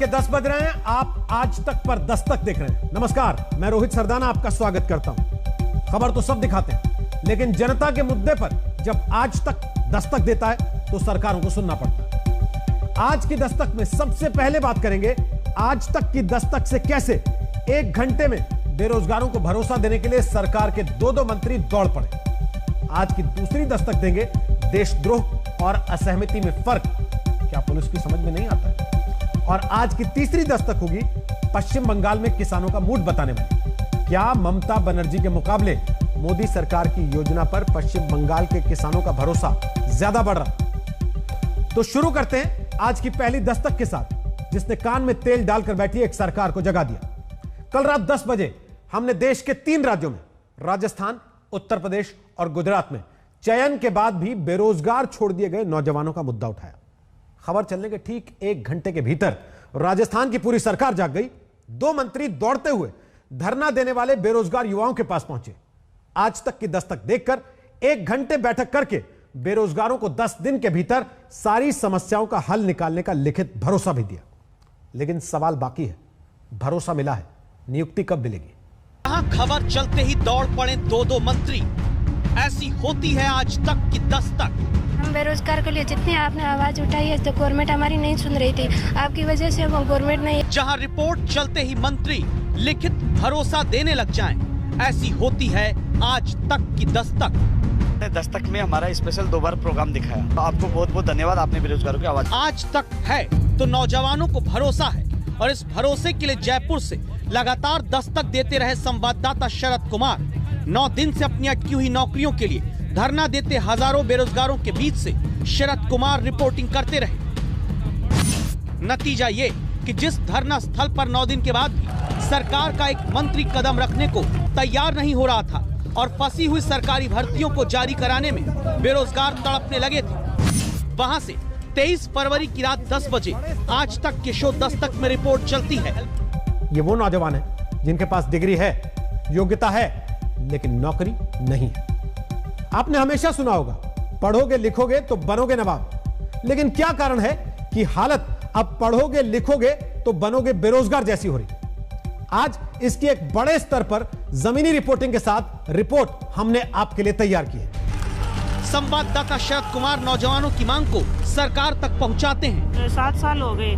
के 10 बज रहे हैं। आप आज तक पर दस्तक देख रहे हैं। नमस्कार, मैं रोहित सरदाना आपका स्वागत करता हूं। खबर तो सब दिखाते हैं, लेकिन जनता के मुद्दे पर जब आज तक दस्तक देता है तो सरकारों को सुनना पड़ता है। आज की दस्तक में सबसे पहले बात करेंगे आज तक की दस्तक से कैसे एक घंटे में बेरोजगारों को भरोसा देने के लिए सरकार के दो मंत्री दौड़ पड़े। आज की दूसरी दस्तक देंगे देशद्रोह और असहमति में फर्क, क्या पुलिस की समझ में नहीं आता है। और आज की तीसरी दस्तक होगी पश्चिम बंगाल में किसानों का मूड बताने वाली। क्या ममता बनर्जी के मुकाबले मोदी सरकार की योजना पर पश्चिम बंगाल के किसानों का भरोसा ज्यादा बढ़ रहा। तो शुरू करते हैं आज की पहली दस्तक के साथ, जिसने कान में तेल डालकर बैठी एक सरकार को जगा दिया। कल रात 10 बजे हमने देश के 3 राज्यों में, राजस्थान, उत्तर प्रदेश और गुजरात में चयन के बाद भी बेरोजगार छोड़ दिए गए नौजवानों का मुद्दा उठाया। खबर चलने के ठीक 1 घंटे के भीतर राजस्थान की पूरी सरकार जाग गई। 2 मंत्री दौड़ते हुए धरना देने वाले बेरोजगार युवाओं के पास पहुंचे। आज तक की दस्तक देखकर 1 घंटे बैठक करके बेरोजगारों को 10 दिन के भीतर सारी समस्याओं का हल निकालने का लिखित भरोसा भी दिया। लेकिन सवाल बाकी है, भरोसा मिला है, नियुक्ति कब मिलेगी? खबर चलते ही दौड़ पड़े 2 मंत्री। ऐसी होती है आज तक की दस्तक। हम बेरोजगार के लिए जितनी आपने आवाज उठाई है, तो गवर्नमेंट हमारी नहीं सुन रही थी। आपकी वजह से वो गवर्नमेंट नहीं। जहां रिपोर्ट चलते ही मंत्री लिखित भरोसा देने लग जाएं, ऐसी होती है आज तक की दस्तक। दस्तक में हमारा स्पेशल 2 बार प्रोग्राम दिखाया, तो आपको बहुत बहुत धन्यवाद। आपने बेरोजगारों की आवाज आज तक है तो नौजवानों को भरोसा है, और इस भरोसे के लिए जयपुर से लगातार दस्तक देते रहे संवाददाता शरद कुमार 9 दिन से अपनी अटकी हुई नौकरियों के लिए धरना देते हजारों बेरोजगारों के बीच से शरद कुमार रिपोर्टिंग करते रहे। नतीजा ये कि जिस धरना स्थल पर 9 दिन के बाद भी सरकार का एक मंत्री कदम रखने को तैयार नहीं हो रहा था और फंसी हुई सरकारी भर्तियों को जारी कराने में बेरोजगार तड़पने लगे थे, वहां से 23 फरवरी की रात 10 बजे आज तक के शो दस्तक में रिपोर्ट चलती है। ये वो नौजवान है जिनके पास डिग्री है, योग्यता है, लेकिन नौकरी नहीं है। आपने हमेशा सुना होगा, पढ़ोगे लिखोगे तो बनोगे नवाब। लेकिन क्या कारण है कि हालत अब पढ़ोगे लिखोगे तो बनोगे बेरोजगार जैसी हो रही? आज इसकी एक बड़े स्तर पर जमीनी रिपोर्टिंग के साथ रिपोर्ट हमने आपके लिए तैयार की है। संवाददाता शरद कुमार नौजवानों की मांग को सरकार तक पहुंचाते हैं। 7 साल हो गए,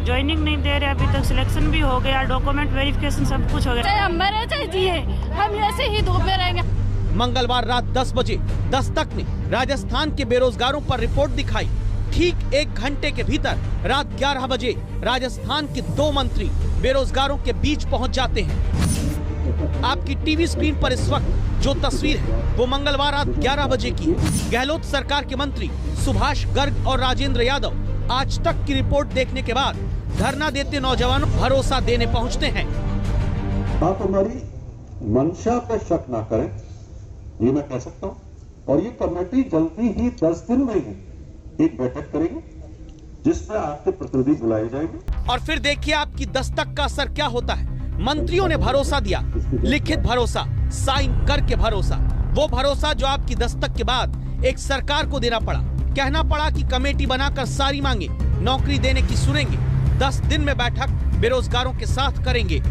ज्वाइनिंग नहीं दे रहे, अभी तक सिलेक्शन भी हो गया, डॉक्यूमेंट वेरिफिकेशन सब कुछ हो गया। हम मरे चाहिए, हम ऐसे ही धूप में रहेंगे। मंगलवार रात 10 बजे दस्तक ने राजस्थान के बेरोजगारों पर रिपोर्ट दिखाई। ठीक 1 घंटे के भीतर रात 11 बजे राजस्थान के 2 मंत्री बेरोजगारों के बीच पहुंच जाते हैं। आपकी टीवी स्क्रीन पर इस वक्त जो तस्वीर है वो मंगलवार रात 11 बजे की है। गहलोत सरकार के मंत्री सुभाष गर्ग और राजेंद्र यादव आज तक की रिपोर्ट देखने के बाद धरना देते नौजवानों को भरोसा देने पहुंचते हैं। आप हमारी मंशा पर शक ना करें, ये मैं कह सकता हूँ। और ये कमेटी जल्दी ही 10 दिन में ही एक बैठक करेगी, जिसमें आपके प्रतिनिधि बुलाए जाएंगे। और फिर देखिए आपकी दस्तक का असर क्या होता है। मंत्रियों ने भरोसा दिया, लिखित भरोसा, साइन करके भरोसा, वो भरोसा जो आपकी दस्तक के बाद एक सरकार को देना पड़ा। कहना पड़ा कि कमेटी बनाकर सारी मांगे नौकरी देने की सुनेंगे, 10 दिन में बैठक बेरोजगारों के साथ करेंगे।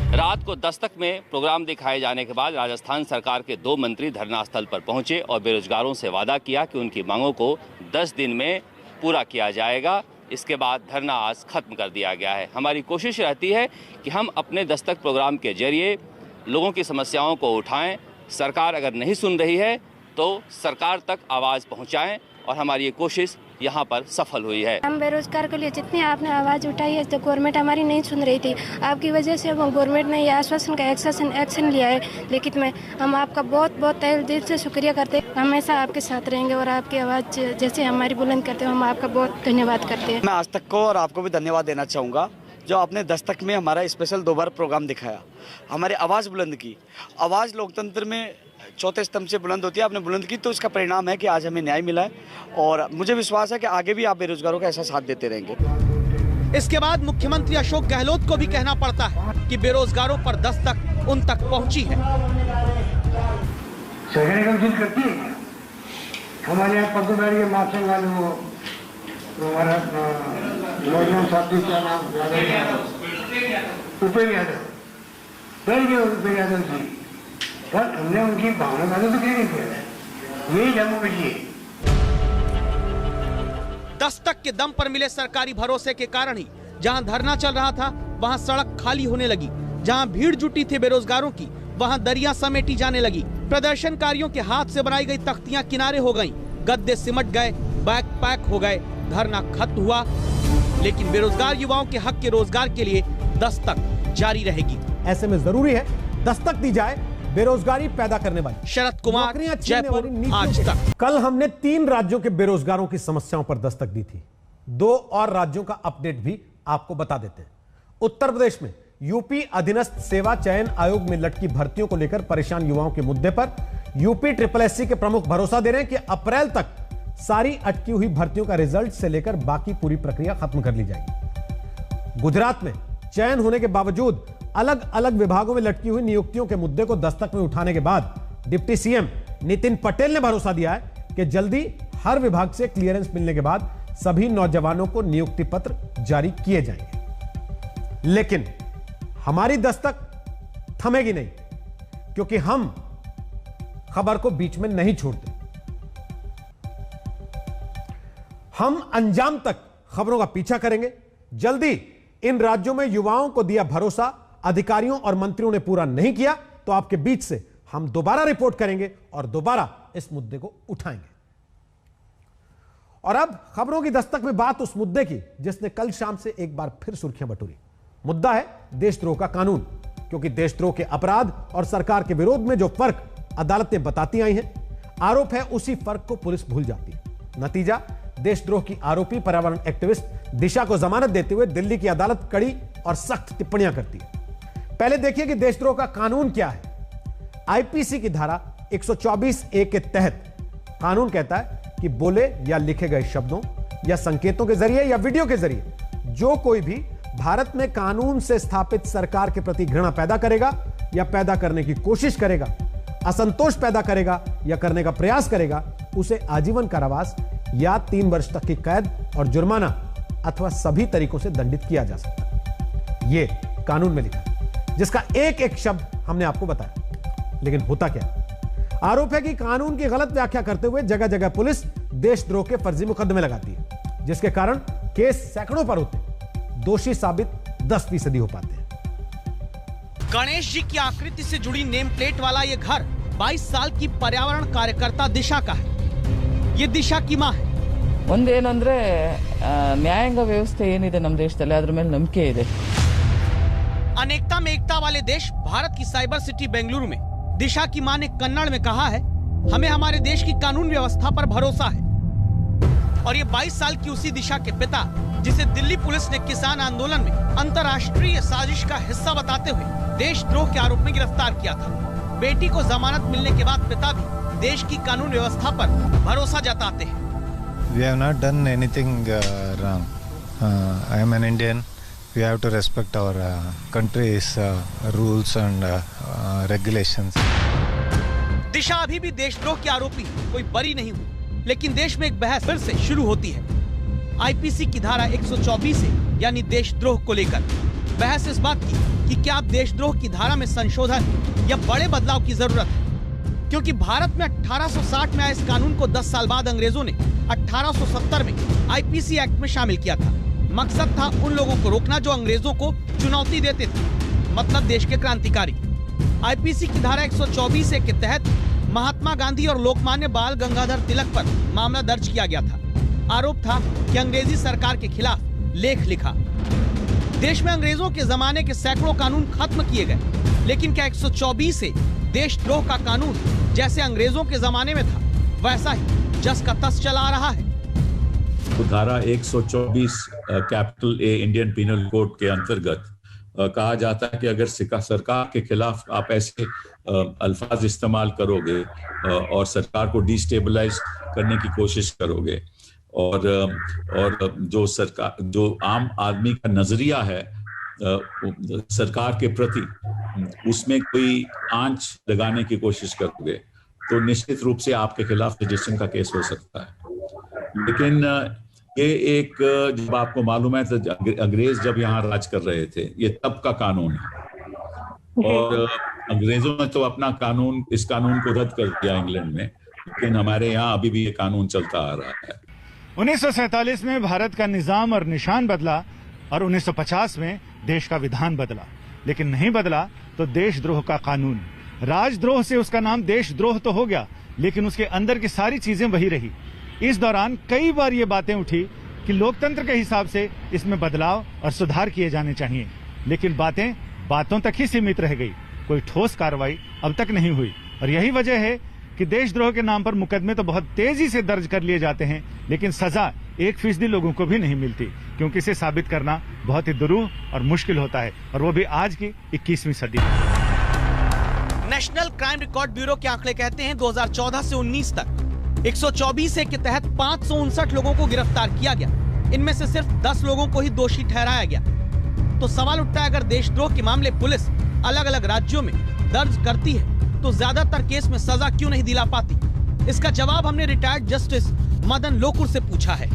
रात को दस्तक में प्रोग्राम दिखाए जाने के बाद राजस्थान सरकार के 2 मंत्री धरना स्थल पर पहुंचे और बेरोजगारों से वादा किया कि उनकी मांगों को 10 दिन में पूरा किया जाएगा। इसके बाद धरना आज खत्म कर दिया गया है। हमारी कोशिश रहती है कि हम अपने दस्तक प्रोग्राम के जरिए लोगों की समस्याओं को उठाएं। सरकार अगर नहीं सुन रही है तो सरकार तक आवाज़ पहुंचाएं, और हमारी ये कोशिश यहाँ पर सफल हुई है। हम बेरोजगार के लिए जितनी आपने आवाज उठाई है, तो गवर्नमेंट हमारी नहीं सुन रही थी। आपकी वजह से वो गवर्नमेंट ने ये आश्वासन का एक्शन लिया है लिखित में। हम आपका बहुत बहुत तहे दिल से शुक्रिया करते हैं। हमेशा आपके साथ रहेंगे और आपकी आवाज जैसे हमारी बुलंद करते हो, हम आपका बहुत धन्यवाद करते हैं। मैं आज तक को और आपको भी धन्यवाद देना चाहूँगा, जो आपने दस्तक में हमारा स्पेशल 2 बार प्रोग्राम दिखाया, हमारी आवाज़ बुलंद की। आवाज़ लोकतंत्र में चौथे स्तंभ से बुलंद होती है, आपने बुलंद की, तो इसका परिणाम है कि आज हमें न्याय मिला है। और मुझे विश्वास है कि आगे भी आप बेरोजगारों का ऐसा साथ देते रहेंगे। इसके बाद मुख्यमंत्री अशोक गहलोत को भी कहना पड़ता है कि बेरोजगारों पर दस्तक उन तक पहुंची है। करती है हमारे यहाँ पर्दोबाड़ी के मार्शल वाले वो हमारा नौजवान साथी का नाम उपेंद्र यादव, उपेंद्र यादव जी, पर हमने उनकी भावना का तो नहीं किया, यही जम्मू कश्मीर। दस्तक के दम पर मिले सरकारी भरोसे के कारण ही जहां धरना चल रहा था वहां सड़क खाली होने लगी, जहां भीड़ जुटी थी बेरोजगारों की वहां दरिया समेटी जाने लगी। प्रदर्शनकारियों के हाथ से बनाई गई तख्तियां किनारे हो गईं, गद्दे सिमट गए, बैग पैक हो गए, धरना खत्म हुआ। लेकिन बेरोजगार युवाओं के हक के रोजगार के लिए दस्तक जारी रहेगी। ऐसे में जरूरी है दस्तक दी जाए बेरोजगारी पैदा करने वाली। शरद कुमार, जयपुर, आज तक। कल हमने 3 राज्यों के बेरोजगारों की समस्याओं पर दस्तक दी थी। 2 और राज्यों का अपडेट भी आपको बता देते हैं। उत्तर प्रदेश में यूपी अधीनस्थ सेवा चयन आयोग में लटकी भर्तियों को लेकर परेशान युवाओं के मुद्दे पर यूपी SSSC के प्रमुख भरोसा दे रहे हैं कि अप्रैल तक सारी अटकी हुई भर्तियों का रिजल्ट से लेकर बाकी पूरी प्रक्रिया खत्म कर ली जाएगी। गुजरात में चयन होने के बावजूद अलग अलग विभागों में लटकी हुई नियुक्तियों के मुद्दे को दस्तक में उठाने के बाद डिप्टी सीएम नितिन पटेल ने भरोसा दिया है कि जल्दी हर विभाग से क्लियरेंस मिलने के बाद सभी नौजवानों को नियुक्ति पत्र जारी किए जाएंगे। लेकिन हमारी दस्तक थमेगी नहीं, क्योंकि हम खबर को बीच में नहीं छोड़ते। हम अंजाम तक खबरों का पीछा करेंगे। जल्दी इन राज्यों में युवाओं को दिया भरोसा अधिकारियों और मंत्रियों ने पूरा नहीं किया तो आपके बीच से हम दोबारा रिपोर्ट करेंगे और दोबारा इस मुद्दे को उठाएंगे। और अब खबरों की दस्तक में बात उस मुद्दे की जिसने कल शाम से एक बार फिर सुर्खियां बटोरी। मुद्दा है देशद्रोह का कानून, क्योंकि देशद्रोह के अपराध और सरकार के विरोध में जो फर्क अदालतें बताती आई हैं, आरोप है उसी फर्क को पुलिस भूल जाती है। नतीजा, देशद्रोह की आरोपी पर्यावरण एक्टिविस्ट दिशा को जमानत देते हुए दिल्ली की अदालत कड़ी और सख्त टिप्पणियां करती है। पहले देखिए कि देशद्रोह का कानून क्या है। आईपीसी की धारा 124A के तहत कानून कहता है कि बोले या लिखे गए शब्दों या संकेतों के जरिए या वीडियो के जरिए जो कोई भी भारत में कानून से स्थापित सरकार के प्रति घृणा पैदा करेगा या पैदा करने की कोशिश करेगा, असंतोष पैदा करेगा या करने का प्रयास करेगा, उसे आजीवन कारावास या 3 वर्ष तक की कैद और जुर्माना अथवा सभी तरीकों से दंडित किया जा सकता है। यह कानून में लिखा है, जिसका एक एक शब्द हमने आपको बताया। लेकिन होता क्या? आरोप है कि कानून की गलत व्याख्या करते हुए जगह जगह पुलिस देशद्रोह के फर्जी मुकदमे लगाती है, जिसके कारण केस सैकड़ों पर होते, दोषी साबित 10% हो पाते हैं। गणेश जी की आकृति से जुड़ी नेम प्लेट वाला ये घर 22 साल की पर्यावरण कार्यकर्ता दिशा का है। ये दिशा की मां है। ಒಂದೇನಂದ್ರೆ ನ್ಯಾಯಾಂಗ ವ್ಯವಸ್ಥೆ ಏನಿದೆ ನಮ್ಮ ದೇಶದಲ್ಲಿ ಅದರ ಮೇಲೆ ನಂಬಿಕೆ ಇದೆ। अनेकता में एकता वाले देश भारत की साइबर सिटी बेंगलुरु में दिशा की मां ने कन्नड़ में कहा है, हमें हमारे देश की कानून व्यवस्था पर भरोसा है। और ये 22 साल की उसी दिशा के पिता, जिसे दिल्ली पुलिस ने किसान आंदोलन में अंतर्राष्ट्रीय साजिश का हिस्सा बताते हुए देशद्रोह के आरोप में गिरफ्तार किया था। बेटी को जमानत मिलने के बाद पिता भी देश की कानून व्यवस्था पर भरोसा जताते हैं। We have not done anything wrong. I am an Indian. We have to respect our country's rules and regulations. दिशा अभी भी देशद्रोह के आरोपी कोई बरी नहीं हुई, लेकिन देश में एक बहस फिर से शुरू होती है। आईपीसी की धारा 124 है, यानी देशद्रोह को लेकर बहस इस बात की कि क्या अब देशद्रोह की धारा में संशोधन या बड़े बदलाव की जरूरत है, क्योंकि भारत में 1860 में आए इस कानून को 10 साल बाद अंग्रेजों ने 1870 में आईपीसी एक्ट में शामिल किया था। मकसद था उन लोगों को रोकना जो अंग्रेजों को चुनौती देते थे, मतलब देश के क्रांतिकारी। आईपीसी की धारा 124A के तहत महात्मा गांधी और लोकमान्य बाल गंगाधर तिलक पर मामला दर्ज किया गया था। आरोप था कि अंग्रेजी सरकार के खिलाफ लेख लिखा। देश में अंग्रेजों के जमाने के सैकड़ों कानून खत्म किए गए, लेकिन क्या 124 से देशद्रोह का कानून जैसे अंग्रेजों के जमाने में था वैसा ही जस का तस चला आ रहा है? तो धारा 124 capital A Indian Penal Code के अंतर्गत कहा जाता है कि अगर सरकार के खिलाफ आप ऐसे अल्फाज इस्तेमाल करोगे और सरकार को डिस्टेबलाइज करने की कोशिश करोगे और जो आम आदमी का नजरिया है सरकार के प्रति, उसमें कोई आंच लगाने की कोशिश करोगे तो निश्चित रूप से आपके खिलाफ सेडिशन का केस हो सकता है। लेकिन ये एक, जब आपको मालूम है तो अंग्रेज जब यहाँ राज कर रहे थे, ये तब का कानून है। और अंग्रेजों ने तो अपना कानून, इस कानून को रद्द कर दिया इंग्लैंड में, लेकिन हमारे यहाँ अभी भी ये कानून चलता आ रहा है। 1947 में भारत का निजाम और निशान बदला और 1950 में देश का विधान बदला, लेकिन नहीं बदला तो देशद्रोह का कानून। राजद्रोह से उसका नाम देशद्रोह तो हो गया, लेकिन उसके अंदर की सारी चीजें वही रही। इस दौरान कई बार ये बातें उठी कि लोकतंत्र के हिसाब से इसमें बदलाव और सुधार किए जाने चाहिए, लेकिन बातें बातों तक ही सीमित रह गई, कोई ठोस कार्रवाई अब तक नहीं हुई। और यही वजह है कि देशद्रोह के नाम पर मुकदमे तो बहुत तेजी से दर्ज कर लिए जाते हैं, लेकिन सजा 1% लोगों को भी नहीं मिलती, क्योंकि इसे साबित करना बहुत ही दुरूह और मुश्किल होता है, और वो भी आज की 21वीं सदी में। नेशनल क्राइम रिकॉर्ड ब्यूरो के आंकड़े कहते हैं 2014 से 19 तक 124 के तहत 559 लोगों को गिरफ्तार किया गया। इनमें से सिर्फ 10 लोगों को ही दोषी ठहराया गया। तो सवाल उठता है, अगर देशद्रोह के मामले पुलिस अलग अलग राज्यों में दर्ज करती है तो ज्यादातर केस में सजा क्यों नहीं दिला पाती? इसका जवाब हमने रिटायर्ड जस्टिस मदन लोकुर से पूछा है।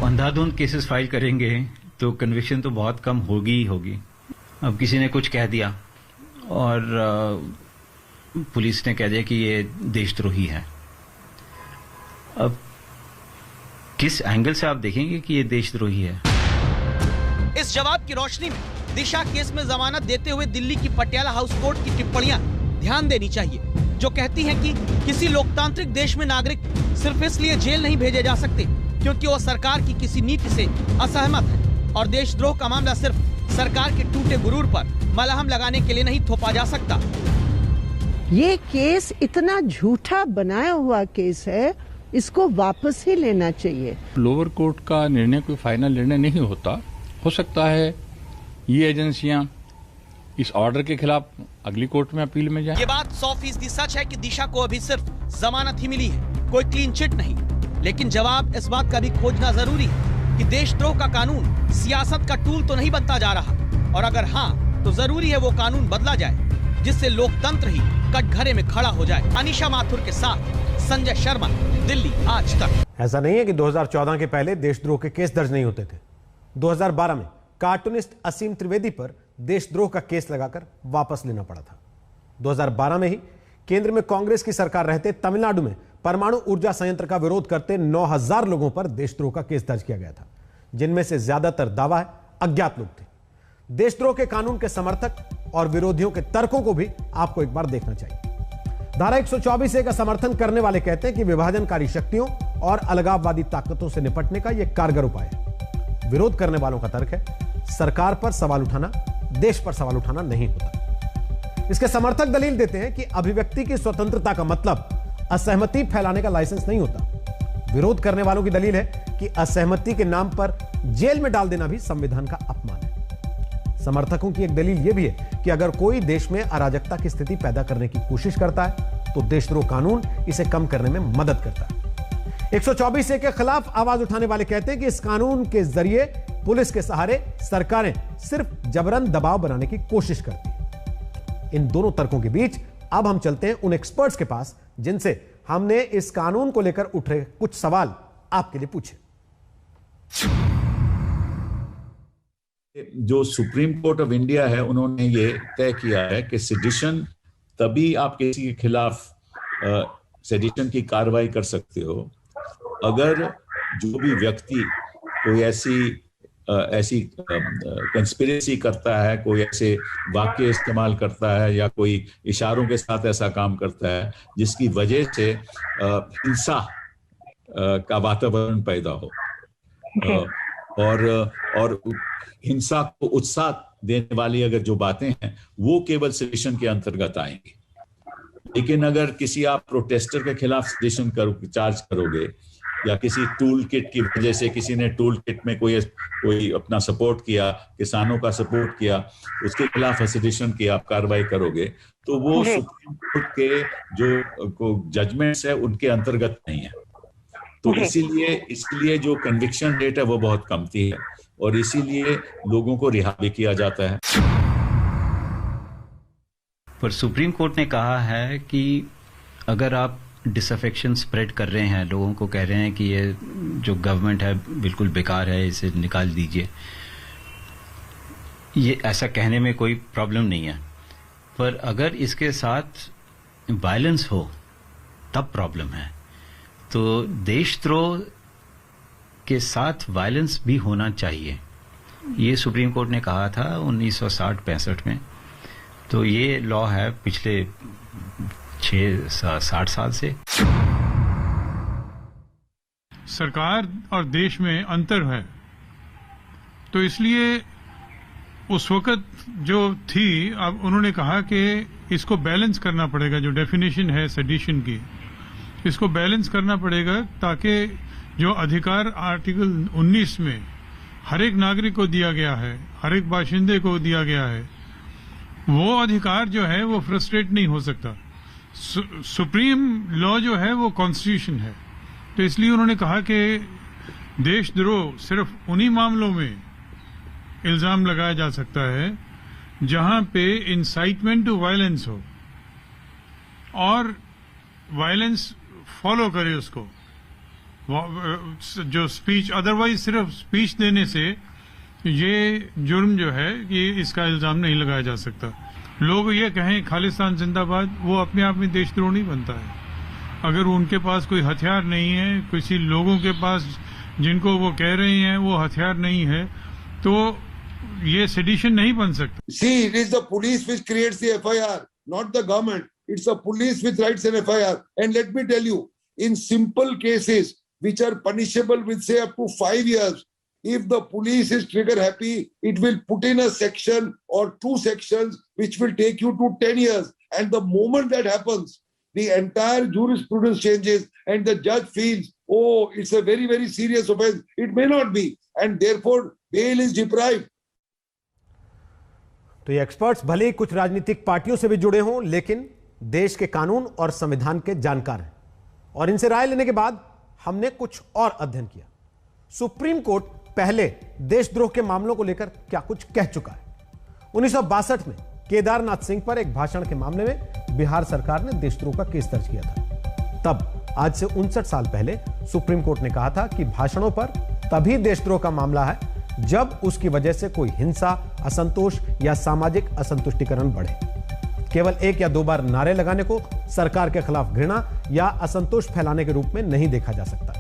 अंधाधुंध केसेस फाइल करेंगे तो कन्विक्शन तो बहुत कम होगी ही होगी। अब किसी ने कुछ कह दिया और पुलिस ने कह दिया कि ये देशद्रोही है। अब किस एंगल से आप देखेंगे कि ये देशद्रोही है? इस जवाब की रोशनी में दिशा केस में जमानत देते हुए दिल्ली की पटियाला हाउस कोर्ट की टिप्पणियां ध्यान देनी चाहिए, जो कहती हैं कि किसी लोकतांत्रिक देश में नागरिक सिर्फ इसलिए जेल नहीं भेजे जा सकते क्योंकि वो सरकार की किसी नीति से असहमत है, और देशद्रोह का मामला सिर्फ सरकार के टूटे गुरूर पर मलहम लगाने के लिए नहीं थोपा जा सकता। ये केस इतना झूठा बनाया हुआ केस है, इसको वापस ही लेना चाहिए। लोअर कोर्ट का निर्णय कोई फाइनल निर्णय नहीं होता। हो सकता है ये एजेंसियां इस ऑर्डर के खिलाफ अगली कोर्ट में अपील में जाए। ये बात 100% सच है कि दिशा को अभी सिर्फ जमानत ही मिली है, कोई क्लीन चिट नहीं। लेकिन जवाब इस बात का भी खोजना जरूरी है कि देशद्रोह का कानून सियासत का टूल तो नहीं बनता जा रहा, और अगर हाँ तो जरूरी है वो कानून बदला जाए जिससे लोकतंत्र ही कटघरे में खड़ा हो जाए। अनिशा माथुर के साथ संजय शर्मा, दिल्ली आज तक। ऐसा नहीं है कि 2014 के पहले देशद्रोह के केस दर्ज नहीं होते थे। 2012 में कार्टूनिस्ट असीम त्रिवेदी पर देशद्रोह का केस लगाकर वापस लेना पड़ा था। 2012 में ही केंद्र में कांग्रेस की सरकार रहते तमिलनाडु में परमाणु ऊर्जा संयंत्र का विरोध करते 9000 लोगों पर देशद्रोह का केस दर्ज किया गया था, जिनमें से ज्यादातर दावा है अज्ञात लोग थे। देशद्रोह के कानून के समर्थक और विरोधियों के तर्कों को भी आपको एक बार देखना चाहिए। धारा 124A का समर्थन करने वाले कहते हैं कि विभाजनकारी शक्तियों और अलगाववादी ताकतों से निपटने का यह कारगर उपाय है। विरोध करने वालों का तर्क है सरकार पर सवाल उठाना देश पर सवाल उठाना नहीं होता। इसके समर्थक दलील देते हैं कि अभिव्यक्ति की स्वतंत्रता का मतलब असहमति फैलाने का लाइसेंस नहीं होता। विरोध करने वालों की दलील है कि असहमति के नाम पर जेल में डाल देना भी संविधान का अपमान है। समर्थकों की एक दलील यह भी है कि अगर कोई देश में अराजकता की स्थिति पैदा करने की कोशिश करता है तो देशद्रोह कानून इसे कम करने में मदद करता है। 124A के खिलाफ आवाज उठाने वाले कहते हैं कि इस कानून के जरिए पुलिस के सहारे सरकारें सिर्फ जबरन दबाव बनाने की कोशिश करती है। इन दोनों तर्कों के बीच अब हम चलते हैं उन एक्सपर्ट्स के पास जिनसे हमने इस कानून को लेकर उठे कुछ सवाल आपके लिए पूछे। जो सुप्रीम कोर्ट ऑफ इंडिया है, उन्होंने ये तय किया है कि सेडिशन तभी आप किसी के खिलाफ सेडिशन की कार्रवाई कर सकते हो अगर जो भी व्यक्ति कोई ऐसी कंस्पिरेसी करता है, कोई ऐसे वाक्य इस्तेमाल करता है या कोई इशारों के साथ ऐसा काम करता है जिसकी वजह से हिंसा का वातावरण पैदा हो और हिंसा को उत्साह देने वाली अगर जो बातें हैं वो केवल सेडिशन के अंतर्गत आएंगी। लेकिन अगर किसी आप प्रोटेस्टर के खिलाफ सेडिशन चार्ज करोगे या किसी टूल किट की वजह से किसी ने टूल किट में कोई अपना सपोर्ट किया, किसानों का सपोर्ट किया, उसके खिलाफ सेडिशन की आप कार्रवाई करोगे तो वो सुप्रीम कोर्ट के जो जजमेंट्स है उनके अंतर्गत नहीं है। तो इसीलिए जो कन्विक्शन रेट है वो बहुत कम थी है और इसीलिए लोगों को रिहा भी किया जाता है। पर सुप्रीम कोर्ट ने कहा है कि अगर आप डिसअफेक्शन स्प्रेड कर रहे हैं, लोगों को कह रहे हैं कि ये जो गवर्नमेंट है बिल्कुल बेकार है, इसे निकाल दीजिए। ये ऐसा कहने में कोई प्रॉब्लम नहीं है, पर अगर इसके साथ वायलेंस हो तब प्रॉब्लम है। तो देशद्रोह के साथ वायलेंस भी होना चाहिए, ये सुप्रीम कोर्ट ने कहा था 1960-65 में। तो ये लॉ है पिछले 60 साल से। सरकार और देश में अंतर है, तो इसलिए उस वक्त जो थी, अब उन्होंने कहा कि इसको बैलेंस करना पड़ेगा। जो डेफिनेशन है सेडिशन की, इसको बैलेंस करना पड़ेगा ताकि जो अधिकार आर्टिकल 19 में हर एक नागरिक को दिया गया है, हर एक बाशिंदे को दिया गया है, वो अधिकार जो है वो फ्रस्ट्रेट नहीं हो सकता। सुप्रीम लॉ जो है वो कॉन्स्टिट्यूशन है। तो इसलिए उन्होंने कहा कि देशद्रोह सिर्फ उन्हीं मामलों में इल्जाम लगाया जा सकता है जहां पे इंसाइटमेंट टू वायलेंस हो और वायलेंस फॉलो करे उसको, जो स्पीच, अदरवाइज सिर्फ स्पीच देने से ये जुर्म जो है कि इसका इल्जाम नहीं लगाया जा सकता। लोग ये कहें खालिस्तान जिंदाबाद, वो अपने आप में देशद्रोह नहीं बनता है। अगर उनके पास कोई हथियार नहीं है, किसी लोगों के पास जिनको वो कह रहे हैं वो हथियार नहीं है, तो ये सेडिशन नहीं बन सकता। See, it is the police which creates the FIR, not the government. It's the police which writes an FIR. And let me tell you, in simple cases which are punishable with say up to 5 years, if the police is trigger happy, it will put in a section or 2 sections which will take you to 10 years. And the moment that happens, the entire jurisprudence changes and the judge feels, oh, it's a very, very serious offense. It may not be. And therefore, bail is deprived. तो ये experts भले ही कुछ राजनीतिक पार्टियों से भी जुड़े हों, लेकिन देश के कानून और संविधान के जानकार हैं। और इनसे राय लेने के बाद हमने कुछ और अध्ययन किया। सुप्रीम कोर्ट पहले देशद्रोह के मामलों को लेकर क्या कुछ कह चुका है। 1962 में केदारनाथ सिंह पर एक भाषण के मामले में बिहार सरकार ने देशद्रोह का केस दर्ज किया था। तब आज से 59 साल पहले सुप्रीम कोर्ट ने कहा था कि भाषणों पर तभी देशद्रोह का मामला है जब उसकी वजह से कोई हिंसा, असंतोष या सामाजिक असंतुष्टिकरण बढ़े। केवल 1 या 2 बार नारे लगाने को सरकार के खिलाफ घृणा या असंतोष फैलाने के रूप में नहीं देखा जा सकता।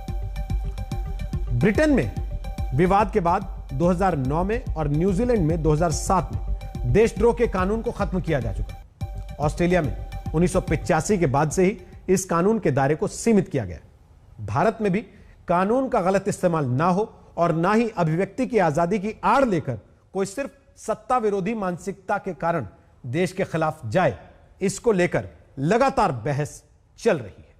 ब्रिटेन में विवाद के बाद 2009 में और न्यूजीलैंड में 2007 में देशद्रोह के कानून को खत्म किया जा चुका। ऑस्ट्रेलिया में 1985 के बाद से ही इस कानून के दायरे को सीमित किया गया। भारत में भी कानून का गलत इस्तेमाल ना हो और ना ही अभिव्यक्ति की आजादी की आड़ लेकर कोई सिर्फ सत्ता विरोधी मानसिकता के कारण देश के खिलाफ जाए, इसको लेकर लगातार बहस चल रही है।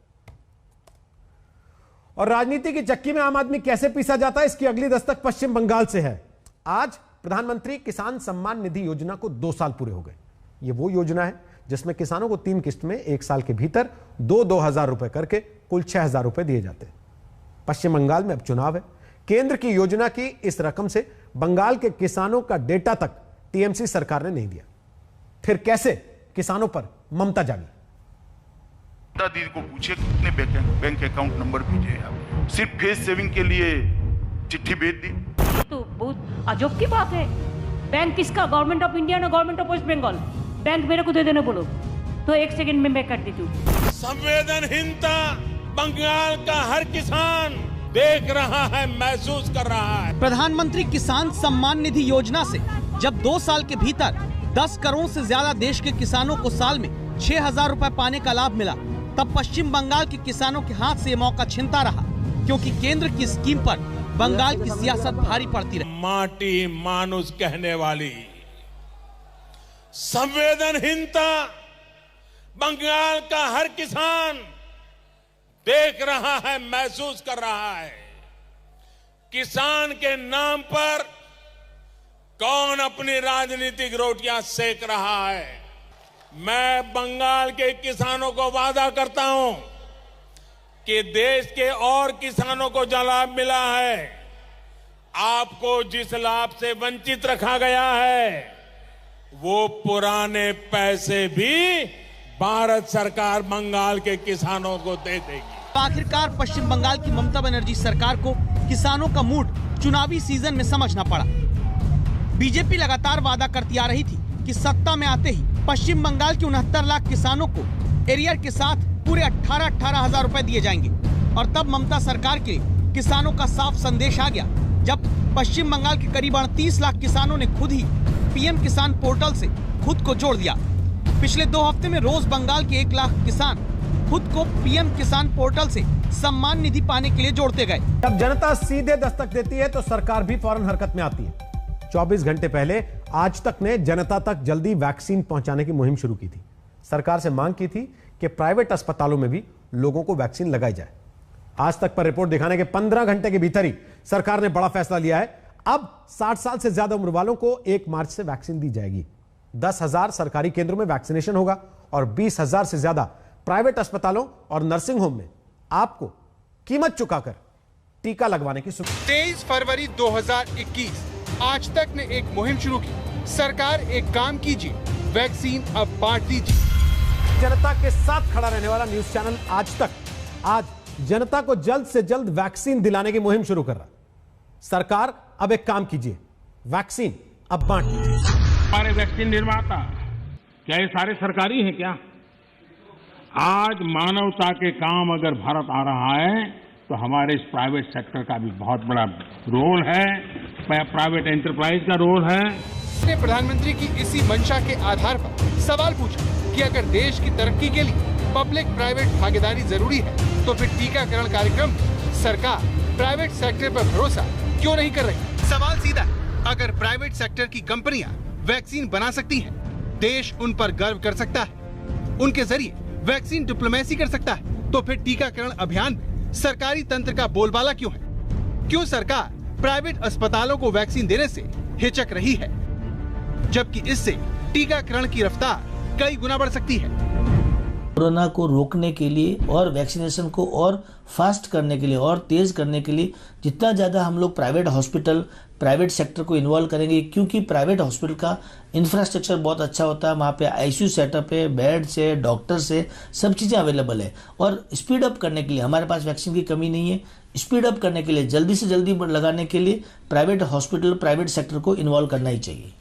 और राजनीति की चक्की में आम आदमी कैसे पीसा जाता है, इसकी अगली दस्तक पश्चिम बंगाल से है। आज प्रधानमंत्री किसान सम्मान निधि योजना को 2 साल पूरे हो गए। ये वो योजना है जिसमें किसानों को 3 किस्त में 1 साल के भीतर 2-2 हजार रुपए करके कुल 6 हजार रुपए दिए जाते हैं। पश्चिम बंगाल में अब चुनाव है। केंद्र की योजना की इस रकम से बंगाल के किसानों का डेटा तक टीएमसी सरकार ने नहीं दिया। फिर कैसे किसानों पर ममता जागी? दीदी को पूछे कितने बैंक अकाउंट नंबर भेजे आप, सिर्फ फेस सेविंग के लिए चिट्ठी भेज दी। तो बहुत अजब की बात है। बैंक किसका? गवर्नमेंट ऑफ इंडिया ना government of West Bengal? Bank मेरे को दे देने बोलो तो 1 सेकंड में मैं कर देती हूँ। संवेदनहीनता बंगाल का हर किसान देख रहा है, महसूस कर रहा है। प्रधानमंत्री किसान सम्मान निधि योजना से जब 2 साल के भीतर 10 करोड़ से ज्यादा देश के किसानों को साल में 6 हजार रुपए पाने का लाभ मिला, तब पश्चिम बंगाल के किसानों के हाथ से ये मौका छिनता रहा, क्योंकि केंद्र की स्कीम पर बंगाल की सियासत भारी पड़ती रही। माटी मानुष कहने वाली संवेदनहीनता बंगाल का हर किसान देख रहा है, महसूस कर रहा है। किसान के नाम पर कौन अपनी राजनीतिक रोटियां सेक रहा है। मैं बंगाल के किसानों को वादा करता हूं कि देश के और किसानों को जो लाभ मिला है, आपको जिस लाभ से वंचित रखा गया है, वो पुराने पैसे भी भारत सरकार बंगाल के किसानों को दे देगी। आखिरकार पश्चिम बंगाल की ममता बनर्जी सरकार को किसानों का मूड चुनावी सीजन में समझना पड़ा। बीजेपी लगातार वादा करती आ रही थी कि सत्ता में आते ही पश्चिम बंगाल के 69 लाख किसानों को एरियर के साथ पूरे 18 हजार रुपए दिए जाएंगे। और तब ममता सरकार के किसानों का साफ संदेश आ गया जब पश्चिम बंगाल के करीब 38 लाख किसानों ने खुद ही पीएम किसान पोर्टल से खुद को जोड़ दिया। पिछले 2 हफ्ते में रोज बंगाल के 1 लाख किसान खुद को पीएम किसान पोर्टल से सम्मान निधि पाने के लिए जोड़ते गए। जब जनता सीधे दस्तक देती है तो सरकार भी फौरन हरकत में आती है। 24 घंटे पहले आज तक ने जनता तक जल्दी वैक्सीन पहुंचाने की मुहिम शुरू की थी। सरकार से मांग की थी कि प्राइवेट अस्पतालों में भी लोगों को वैक्सीन लगाई जाए। आज तक पर रिपोर्ट दिखाने के 15 घंटे के भीतर ही सरकार ने बड़ा फैसला लिया है। अब 60 साल से ज्यादा उम्र वालों को 1 मार्च से वैक्सीन दी जाएगी। 10,000 सरकारी केंद्रों में वैक्सीनेशन होगा और 20,000 से ज्यादा प्राइवेट अस्पतालों और नर्सिंग होम में आपको कीमत चुकाकर टीका लगवाने की सुविधा। 23 फरवरी 2021 आज तक ने एक मुहिम शुरू की। सरकार एक काम कीजिए, वैक्सीन अब बांट दीजिए। जनता के साथ खड़ा रहने वाला न्यूज चैनल आज तक आज जनता को जल्द से जल्द वैक्सीन दिलाने की मुहिम शुरू कर रहा है। सरकार अब एक काम कीजिए, वैक्सीन अब बांट दीजिए। हमारे वैक्सीन निर्माता क्या ये सारे सरकारी हैं क्या? आज मानवता के काम अगर भारत आ रहा है तो हमारे इस प्राइवेट सेक्टर का भी बहुत बड़ा रोल है, प्राइवेट एंटरप्राइज का रोल है। ने प्रधानमंत्री की इसी मंशा के आधार पर सवाल पूछा कि अगर देश की तरक्की के लिए पब्लिक प्राइवेट भागीदारी जरूरी है तो फिर टीकाकरण कार्यक्रम सरकार प्राइवेट सेक्टर पर भरोसा क्यों नहीं कर रही? सवाल सीधा है, अगर प्राइवेट सेक्टर की कंपनियां वैक्सीन बना सकती हैं, देश उन पर गर्व कर सकता है, उनके जरिए वैक्सीन डिप्लोमेसी कर सकता है, तो फिर टीकाकरण अभियान में सरकारी तंत्र का बोलबाला क्यों है? क्यों सरकार प्राइवेट अस्पतालों को वैक्सीन देने से हिचक रही है, जबकि इससे टीकाकरण की रफ्तार कई गुना बढ़ सकती है? कोरोना को रोकने के लिए और वैक्सीनेशन को और फास्ट करने के लिए और तेज करने के लिए जितना ज़्यादा हम लोग प्राइवेट हॉस्पिटल प्राइवेट सेक्टर को इन्वॉल्व करेंगे, क्योंकि प्राइवेट हॉस्पिटल का इंफ्रास्ट्रक्चर बहुत अच्छा होता है, वहाँ पे आईसीयू सेटअप है, बेड्स है, डॉक्टर्स है, सब चीज़ें अवेलेबल है। और स्पीड अप करने के लिए हमारे पास वैक्सीन की कमी नहीं है। स्पीड अप करने के लिए जल्दी से जल्दी लगाने के लिए प्राइवेट हॉस्पिटल प्राइवेट सेक्टर को इन्वॉल्व करना ही चाहिए।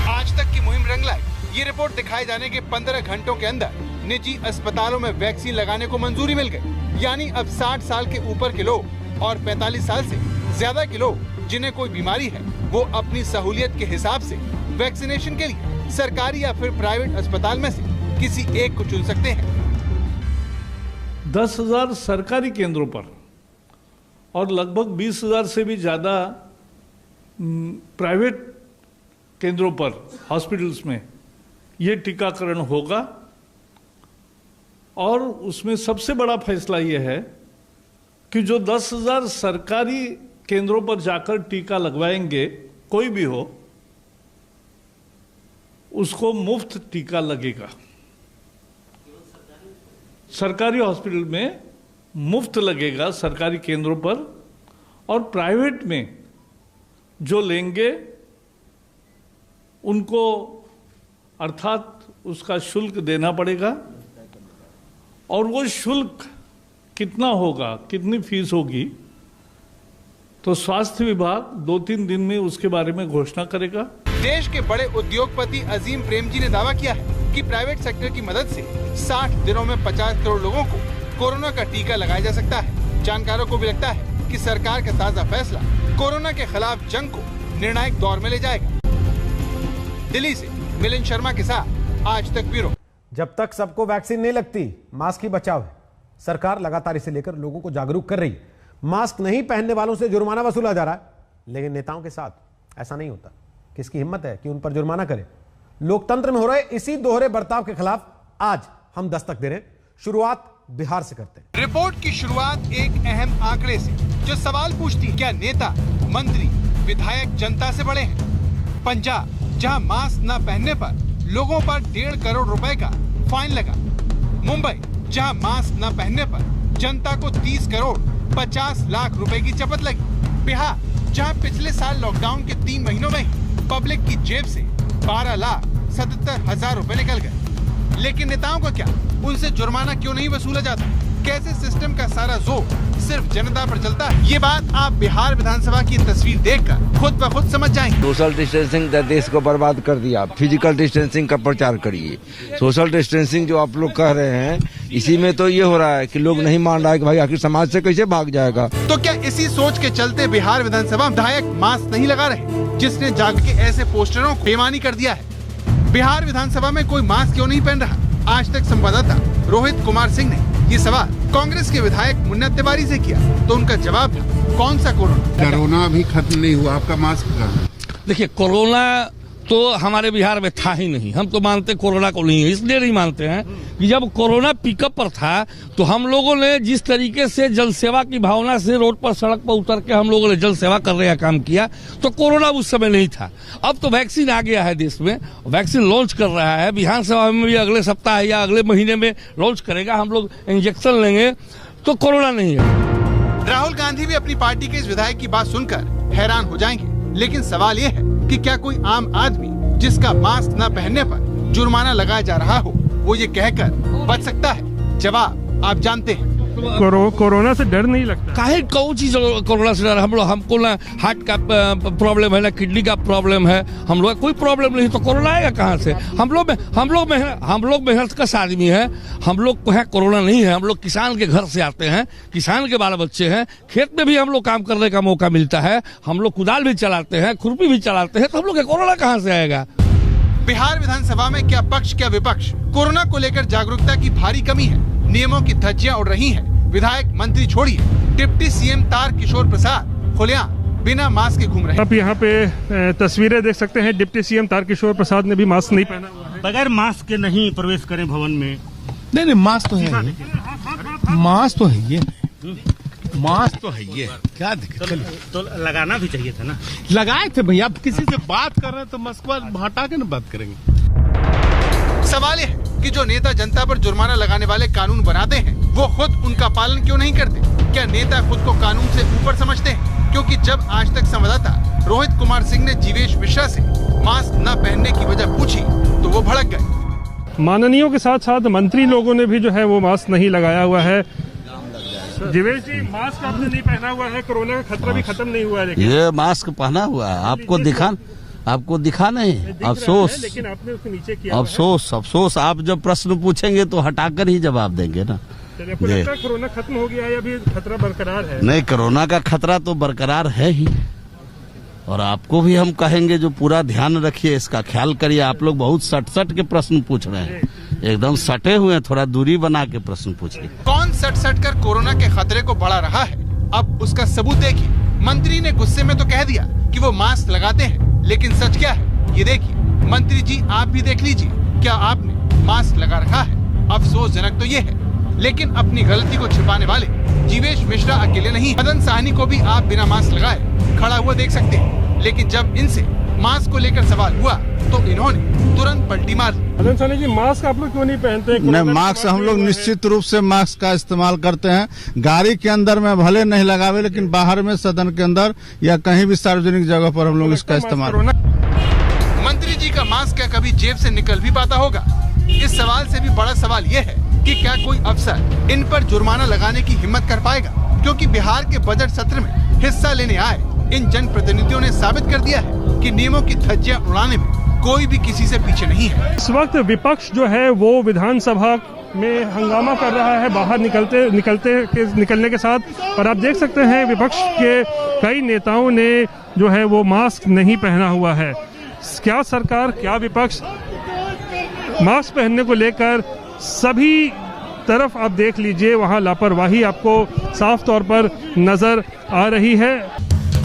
आज तक की मुहिम रंग लाई। ये रिपोर्ट दिखाए जाने के 15 घंटों के अंदर निजी अस्पतालों में वैक्सीन लगाने को मंजूरी मिल गई। यानी अब 60 साल के ऊपर के लोग और 45 साल से ज्यादा के लोग जिन्हें कोई बीमारी है वो अपनी सहूलियत के हिसाब से वैक्सीनेशन के लिए सरकारी या फिर प्राइवेट अस्पताल में से किसी एक को चुन सकते हैं। 10,000 सरकारी केंद्रों पर और लगभग 20,000 से भी ज्यादा प्राइवेट केंद्रों पर हॉस्पिटल्स में ये टीकाकरण होगा। और उसमें सबसे बड़ा फैसला ये है कि जो 10,000 सरकारी केंद्रों पर जाकर टीका लगवाएंगे, कोई भी हो, उसको मुफ्त टीका लगेगा। सरकारी हॉस्पिटल में मुफ्त लगेगा सरकारी केंद्रों पर, और प्राइवेट में जो लेंगे उनको अर्थात उसका शुल्क देना पड़ेगा। और वो शुल्क कितना होगा, कितनी फीस होगी, तो स्वास्थ्य विभाग 2-3 दिन में उसके बारे में घोषणा करेगा। देश के बड़े उद्योगपति अजीम प्रेमजी ने दावा किया है कि प्राइवेट सेक्टर की मदद से 60 दिनों में 50 करोड़ लोगों को कोरोना का टीका लगाया जा सकता है। जानकारों को भी लगता है कि सरकार का ताज़ा फैसला कोरोना के खिलाफ जंग को निर्णायक दौर में ले जाएगा। दिल्ली से मिलिंद शर्मा के साथ आज तक ब्यूरो। जब तक सबको वैक्सीन नहीं लगती, मास्क ही बचाव है। सरकार लगातार इसे लेकर लोगों को जागरूक कर रही है। मास्क नहीं पहनने वालों से जुर्माना वसूला जा रहा है, लेकिन नेताओं के साथ ऐसा नहीं होता। किसकी हिम्मत है कि उन पर जुर्माना करे? लोकतंत्र में हो रहे इसी दोहरे बर्ताव के खिलाफ आज हम दस्तक दे रहे हैं। शुरुआत बिहार से करते हैं। रिपोर्ट की शुरुआत एक अहम आंकड़े से, जो सवाल पूछती है, क्या नेता, मंत्री, विधायक जनता से बड़े हैं? पंजाब, जहां मास्क न पहनने पर लोगों पर 1.5 करोड़ रुपए का फाइन लगा। मुंबई, जहां मास्क न पहनने पर जनता को 30 करोड़ 50 लाख रुपए की चपत लगी। बिहार, जहां पिछले साल लॉकडाउन के 3 महीनों में ही पब्लिक की जेब से 12,77,000 रुपए निकल गए। लेकिन नेताओं का क्या, उनसे जुर्माना क्यों नहीं वसूला जाता? कैसे सिस्टम का सारा जोर सिर्फ जनता पर चलता है? ये बात आप बिहार विधानसभा की तस्वीर देखकर खुद ब खुद समझ जाएंगे। सोशल डिस्टेंसिंग देश को बर्बाद कर दिया, फिजिकल डिस्टेंसिंग का प्रचार करिए। सोशल डिस्टेंसिंग जो आप लोग कह रहे हैं, इसी में तो ये हो रहा है कि लोग नहीं मान रहा है कि भाई आखिर समाज से कैसे भाग जाएगा। तो क्या इसी सोच के चलते बिहार विधानसभा विधायक मास्क नहीं लगा रहे, जिसने जाग के ऐसे पोस्टरों को बेईमानी कर दिया है? बिहार विधानसभा में कोई मास्क क्यों नहीं पहन रहा? आज तक संवाददाता रोहित कुमार सिंह ने ये सवाल कांग्रेस के विधायक मुन्ना तिवारी से किया, तो उनका जवाब था, कौन सा कोरोना? कोरोना अभी खत्म नहीं हुआ, आपका मास्क कहाँ है? देखिए, कोरोना तो हमारे बिहार में था ही नहीं। हम तो मानते कोरोना को नहीं है, इसलिए नहीं मानते हैं कि जब कोरोना पिकअप पर था तो हम लोगों ने जिस तरीके से जल सेवा की भावना से रोड पर सड़क पर उतर के हम लोगों ने जल सेवा कर रहे काम किया, तो कोरोना उस समय नहीं था। अब तो वैक्सीन आ गया है, देश में वैक्सीन लॉन्च कर रहा है, विधानसभा में भी अगले सप्ताह या अगले महीने में लॉन्च करेगा, हम लोग इंजेक्शन लेंगे तो कोरोना नहीं है। राहुल गांधी भी अपनी पार्टी के इस विधायक की बात सुनकर हैरान हो जाएंगे, लेकिन सवाल ये है कि क्या कोई आम आदमी जिसका मास्क न पहनने पर जुर्माना लगाया जा रहा हो, वो ये कहकर बच सकता है? जवाब आप जानते हैं। कोरोना से डर नहीं लगता? काहे कौन चीज कोरोना से डर? हमको ना हार्ट का प्रॉब्लम है, ना किडनी का प्रॉब्लम है, हम लोग कोई प्रॉब्लम नहीं, तो कोरोना आएगा कहाँ से? हम लोग मेहनत आदमी है, हम लोग को है कोरोना नहीं है। हम लोग किसान के घर से आते हैं, किसान के बाल बच्चे हैं, खेत में भी हम लोग काम करने का मौका मिलता है, हम लोग कुदाल भी चलाते हैं, खुरपी भी चलाते हैं, तो हम लोग कोरोना कहाँ से आएगा? बिहार विधानसभा में क्या पक्ष क्या विपक्ष, कोरोना को लेकर जागरूकता की भारी कमी है, नियमों की धज्जियां उड़ रही हैं। विधायक मंत्री छोड़िए, डिप्टी सीएम तारकिशोर प्रसाद खुलेआम बिना मास्क के घूम रहे हैं। आप यहाँ पे तस्वीरें देख सकते हैं, डिप्टी सीएम तारकिशोर प्रसाद ने भी मास्क नहीं पहना हुआ है। बगैर मास्क के नहीं प्रवेश करें भवन में। नहीं, मास्क तो है, मास्क तो है ये, मास्क तो है ये, क्या दिक्कत? तो लगाना भी चाहिए था ना। लगाए थे भैया, आप किसी से बात कर रहे हैं तो मास्क हटा के ना बात करेंगे। सवाल है कि जो नेता जनता पर जुर्माना लगाने वाले कानून बनाते हैं, वो खुद उनका पालन क्यों नहीं करते? क्या नेता खुद को कानून से ऊपर समझते हैं? क्योंकि जब आज तक संवाददाता रोहित कुमार सिंह ने जीवेश मिश्रा से मास्क न पहनने की वजह पूछी तो वो भड़क गए। माननीयों के साथ साथ मंत्री लोगों ने भी जो है वो मास्क नहीं लगाया हुआ है। जीवेश जी, मास्क आपने नहीं पहना हुआ है, कोरोना का खतरा भी खत्म नहीं हुआ है। ये मास्क पहना हुआ है, आपको दिखा नहीं? अफसोस, लेकिन आपने उसके नीचे किया। अफसोस, आप जब प्रश्न पूछेंगे तो हटाकर ही जवाब देंगे ना। कोरोना खत्म हो गया है, अभी खतरा बरकरार है? नहीं, कोरोना का खतरा तो बरकरार है ही, और आपको भी हम कहेंगे जो पूरा ध्यान रखिए, इसका ख्याल करिए। आप लोग बहुत सट के प्रश्न पूछ रहे हैं, एकदम सटे हुए हैं, थोड़ा दूरी बना के प्रश्न पूछिए। कौन सट कर कोरोना के खतरे को बढ़ा रहा है, अब उसका सबूत देखिए। मंत्री ने गुस्से में तो कह दिया कि वो मास्क लगाते हैं, लेकिन सच क्या है ये देखिए। मंत्री जी, आप भी देख लीजिए, क्या आपने मास्क लगा रखा है? अफसोसजनक तो ये है, लेकिन अपनी गलती को छिपाने वाले जीवेश मिश्रा अकेले नहीं, मदन साहनी को भी आप बिना मास्क लगाए खड़ा हुआ देख सकते हैं। लेकिन जब इनसे मास्क को लेकर सवाल हुआ तो इन्होंने तुरंत पलटी मार दी। मदन साहनी जी, मास्क आप लोग क्यों नहीं पहनते? नहीं, मास्क हम लोग निश्चित रूप से मास्क का इस्तेमाल करते हैं। गाड़ी के अंदर में भले नहीं लगावे, लेकिन बाहर में सदन के अंदर या कहीं भी सार्वजनिक जगह पर हम लोग इसका इस्तेमाल। मंत्री जी का मास्क क्या कभी जेब से निकल भी पाता होगा? इस सवाल से भी बड़ा सवाल ये है कि क्या कोई अफसर इन पर जुर्माना लगाने की हिम्मत कर पाएगा? क्योंकि बिहार के बजट सत्र में हिस्सा लेने आए इन जनप्रतिनिधियों ने साबित कर दिया है कि नियमों की धज्जियां उड़ाने में कोई भी किसी से पीछे नहीं है। इस वक्त विपक्ष जो है वो विधानसभा में हंगामा कर रहा है बाहर निकलने के साथ, और आप देख सकते हैं विपक्ष के कई नेताओं ने जो है वो मास्क नहीं पहना हुआ है। क्या सरकार, क्या विपक्ष, मास्क पहनने को लेकर सभी तरफ आप देख लीजिए, वहां लापरवाही आपको साफ तौर पर नजर आ रही है।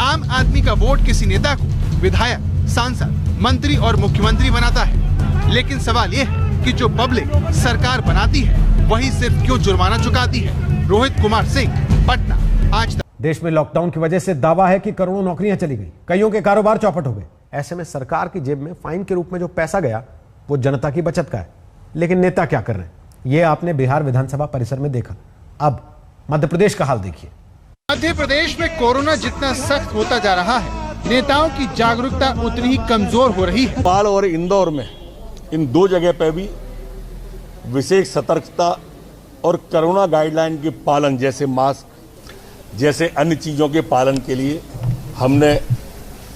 आम आदमी का वोट किसी नेता को विधायक, सांसद, मंत्री और मुख्यमंत्री बनाता है, लेकिन सवाल ये है कि जो पब्लिक सरकार बनाती है वही सिर्फ क्यों जुर्माना चुकाती है? रोहित कुमार सिंह, पटना, आज तक। देश में लॉकडाउन की वजह से दावा है कि करोड़ों नौकरियां चली गई, कईयों के कारोबार चौपट हो गए। ऐसे में सरकार की जेब में फाइन के रूप में जो पैसा गया वो जनता की बचत का है। लेकिन नेता क्या कर रहे हैं, ये आपने बिहार विधानसभा परिसर में देखा। अब मध्य प्रदेश का हाल देखिए। मध्य प्रदेश में कोरोना जितना सख्त होता जा रहा है, नेताओं की जागरूकता उतनी ही कमजोर हो रही है। भोपाल और इंदौर में इन दो जगह पे भी विशेष सतर्कता और कोरोना गाइडलाइन के पालन जैसे मास्क जैसे अन्य चीजों के पालन के लिए हमने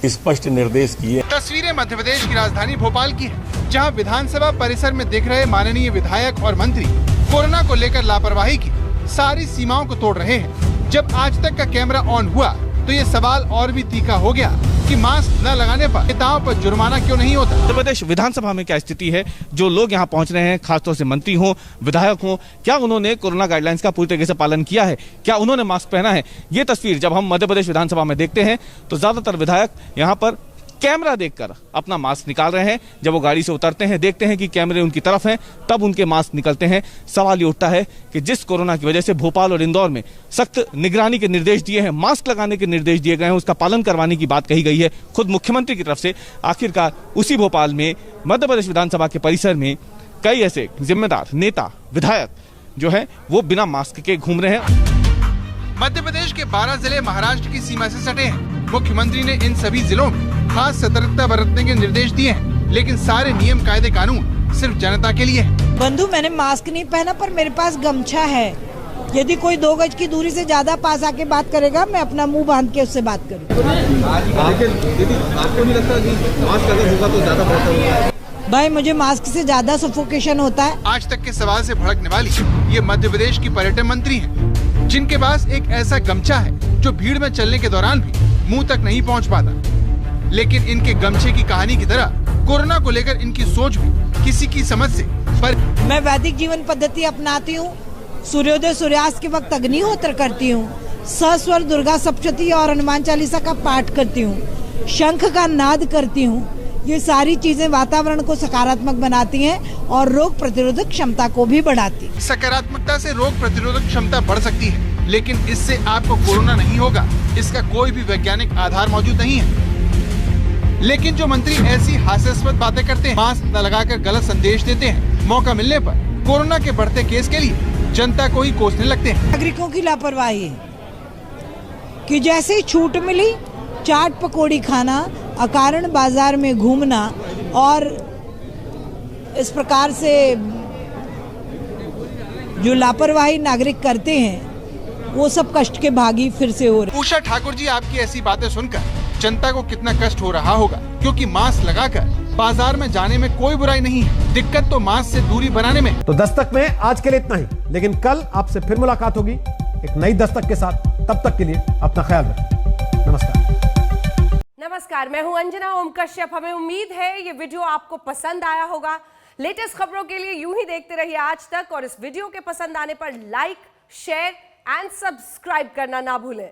स्पष्ट निर्देश किए। तस्वीरें मध्य प्रदेश की राजधानी भोपाल की है, जहां विधानसभा परिसर में दिख रहे माननीय विधायक और मंत्री कोरोना को लेकर लापरवाही की सारी सीमाओं को तोड़ रहे हैं। जब आज तक का कैमरा ऑन हुआ तो ये सवाल और भी तीखा हो गया कि मास्क न लगाने पर नेताओं पर जुर्माना क्यों नहीं होता। मध्य प्रदेश विधानसभा में क्या स्थिति है, जो लोग यहाँ पहुँच रहे हैं, खासतौर से मंत्री हों, विधायक हों, क्या उन्होंने कोरोना गाइडलाइंस का पूरी तरीके से पालन किया है, क्या उन्होंने मास्क पहना है? ये तस्वीर जब हम मध्य प्रदेश विधानसभा में देखते हैं तो ज्यादातर विधायक यहाँ पर कैमरा देखकर अपना मास्क निकाल रहे हैं। जब वो गाड़ी से उतरते हैं, देखते हैं कि कैमरे उनकी तरफ हैं, तब उनके मास्क निकलते हैं। सवाल ये उठता है कि जिस कोरोना की वजह से भोपाल और इंदौर में सख्त निगरानी के निर्देश दिए हैं, मास्क लगाने के निर्देश दिए गए हैं, उसका पालन करवाने की बात कही गई है खुद मुख्यमंत्री की तरफ से, आखिरकार उसी भोपाल में मध्य प्रदेश विधानसभा के परिसर में कई ऐसे जिम्मेदार नेता विधायक जो है वो बिना मास्क के घूम रहे हैं। मध्य प्रदेश के 12 जिले महाराष्ट्र की सीमा से सटे हैं। मुख्यमंत्री ने इन सभी जिलों में खास सतर्कता बरतने के निर्देश दिए हैं, लेकिन सारे नियम कायदे कानून सिर्फ जनता के लिए है। बंधु, मैंने मास्क नहीं पहना पर मेरे पास गमछा है। यदि कोई 2 गज की दूरी से ज्यादा पास आके बात करेगा, मैं अपना मुंह बांध के उससे बात करूँगी। आपको नहीं लगता कि मास्क अगर होगा तो ज्यादा बेहतर होगा? भाई, मुझे मास्क से ज्यादा सफोकेशन होता है। आज तक के सवाल से भड़कने वाली ये मध्य प्रदेश की पर्यटन मंत्री हैं, जिनके पास एक ऐसा गमछा है जो भीड़ में चलने के दौरान भी मुंह तक नहीं पहुंच पाता। लेकिन इनके गमछे की कहानी की तरह कोरोना को लेकर इनकी सोच भी किसी की समझ से पर। मैं वैदिक जीवन पद्धति अपनाती हूँ। सूर्योदय सूर्यास्त के वक्त अग्निहोत्र करती हूँ। सस्वर दुर्गा सप्तशती और हनुमान चालीसा का पाठ करती हूँ। शंख का नाद करती हूँ। ये सारी चीजें वातावरण को सकारात्मक बनाती हैं और रोग प्रतिरोधक क्षमता को भी बढ़ाती हैं। सकारात्मकता से रोग प्रतिरोधक क्षमता बढ़ सकती है, लेकिन इससे आपको कोरोना नहीं होगा, इसका कोई भी वैज्ञानिक आधार मौजूद नहीं है। लेकिन जो मंत्री ऐसी हास्यास्पद बातें करते हैं, मास्क न लगाकर गलत संदेश देते हैं, मौका मिलने पर कोरोना के बढ़ते केस के लिए जनता को ही कोसने लगते हैं। नागरिकों की लापरवाही है कि जैसे ही छूट मिली, चाट पकौड़ी खाना, अकारण बाजार में घूमना और इस प्रकार से जो लापरवाही नागरिक करते हैं, वो सब कष्ट के भागी फिर से हो रहे। उषा ठाकुर जी, आपकी ऐसी बातें सुनकर जनता को कितना कष्ट हो रहा होगा, क्योंकि मास्क लगाकर बाजार में जाने में कोई बुराई नहीं है, दिक्कत तो मास्क से दूरी बनाने में। तो दस्तक में आज के लिए इतना ही, लेकिन कल आपसे फिर मुलाकात होगी एक नई दस्तक के साथ। तब तक के लिए अपना ख्याल रखें। नमस्कार, मैं हूं अंजना ओम कश्यप। हमें उम्मीद है ये वीडियो आपको पसंद आया होगा। लेटेस्ट खबरों के लिए यूं ही देखते रहिए आज तक, और इस वीडियो के पसंद आने पर लाइक, शेयर एंड सब्सक्राइब करना ना भूलें।